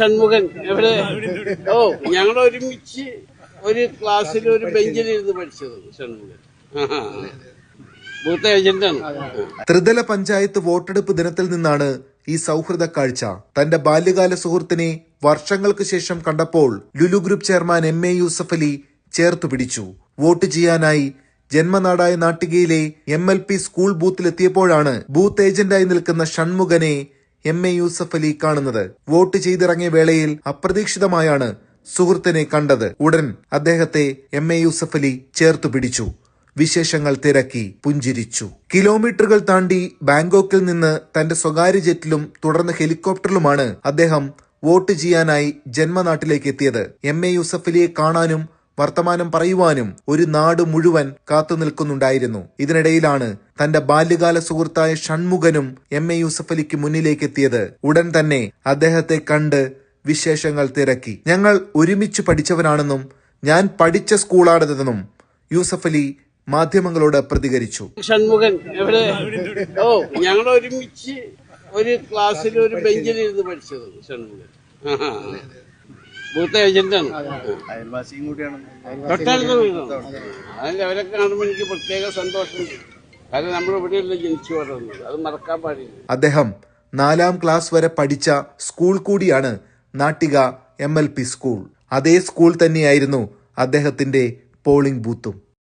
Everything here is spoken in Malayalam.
ഷൺമുഖൻ എവിടെ? ഓ, ഞങ്ങൾ ഒരുമിച്ച് ഒരു ക്ലാസ്സിൽ ഒരു ബെഞ്ചിലിരുന്ന് പഠിച്ചത് ഷൺമുഖൻ. ബൂത്ത് ഏജന്റാണ്. ത്രിതല പഞ്ചായത്ത് വോട്ടെടുപ്പ് ദിനത്തിൽ നിന്നാണ് ഈ സൗഹൃദ കാഴ്ച. തന്റെ ബാല്യകാല സുഹൃത്തിനെ വർഷങ്ങൾക്ക് ശേഷം കണ്ടപ്പോൾ Lulu group chairman MA Yusuf Ali ചേർത്തു പിടിച്ചു. വോട്ട് ചെയ്യാനായി ജന്മനാടായ നാട്ടികയിലെ MLP സ്കൂൾ ബൂത്തിലെത്തിയപ്പോഴാണ് ബൂത്ത് ഏജന്റായി നിൽക്കുന്ന ഷൺമുഖനെ MA യൂസഫ് അലി കാണുന്നത്. വോട്ട് ചെയ്തിറങ്ങിയ വേളയിൽ അപ്രതീക്ഷിതമായാണ് സുഹൃത്തിനെ കണ്ടത്. ഉടൻ അദ്ദേഹത്തെ MA യൂസഫ് അലി ചേർത്തു പിടിച്ചു. വിശേഷങ്ങൾ തിരക്കി, പുഞ്ചിരിച്ചു. കിലോമീറ്ററുകൾ താണ്ടി ബാങ്കോക്കിൽ നിന്ന് തന്റെ സ്വകാര്യ ജെറ്റിലും തുടർന്ന് ഹെലികോപ്റ്ററിലുമാണ് അദ്ദേഹം വോട്ട് ചെയ്യാനായി ജന്മനാട്ടിലേക്ക് എത്തിയത്. MA യൂസഫ് അലിയെ കാണാനും വർത്തമാനം പറയുവാനും ഒരു നാട് മുഴുവൻ കാത്തു നിൽക്കുന്നുണ്ടായിരുന്നു. ഇതിനിടയിലാണ് തന്റെ ബാല്യകാല സുഹൃത്തായ ഷൺമുഖനും MA യൂസഫ് അലിക്ക് മുന്നിലേക്ക് എത്തിയത്. ഉടൻ തന്നെ അദ്ദേഹത്തെ കണ്ട് വിശേഷങ്ങൾ തിരക്കി. ഞങ്ങൾ ഒരുമിച്ച് പഠിച്ചവരാണെന്നും ഞാൻ പഠിച്ച സ്കൂളാണിതെന്നും യൂസഫ് അലി മാധ്യമങ്ങളോട് പ്രതികരിച്ചു. ഷൺമുഖൻ എവിടെ? ഓ, ഞങ്ങൾ ഒരുമിച്ച് ഒരു ക്ലാസ്സിൽ ഒരു ബെഞ്ചിലിരുന്ന് പഠിച്ചത് ഷൺമുഖൻ. ബൂത്ത് ഏജന്റാണ്. തൊട്ടടുത്ത വീടാണ്. അതിൽ അവരെ കാണുമ്പോൾ എനിക്ക് പ്രത്യേക സന്തോഷമുണ്ട്. കാരണം നമ്മൾ ഇവിടെയല്ല ജനിച്ചു വളർന്നത്, അത് മറക്കാൻ പാടില്ല. അദ്ദേഹം 4ാം ക്ലാസ് വരെ പഠിച്ച സ്കൂൾ കൂടിയാണ് നാട്ടിക MLP സ്കൂൾ. അതേ സ്കൂൾ തന്നെയായിരുന്നു അദ്ദേഹത്തിന്റെ പോളിംഗ് ബൂത്തും.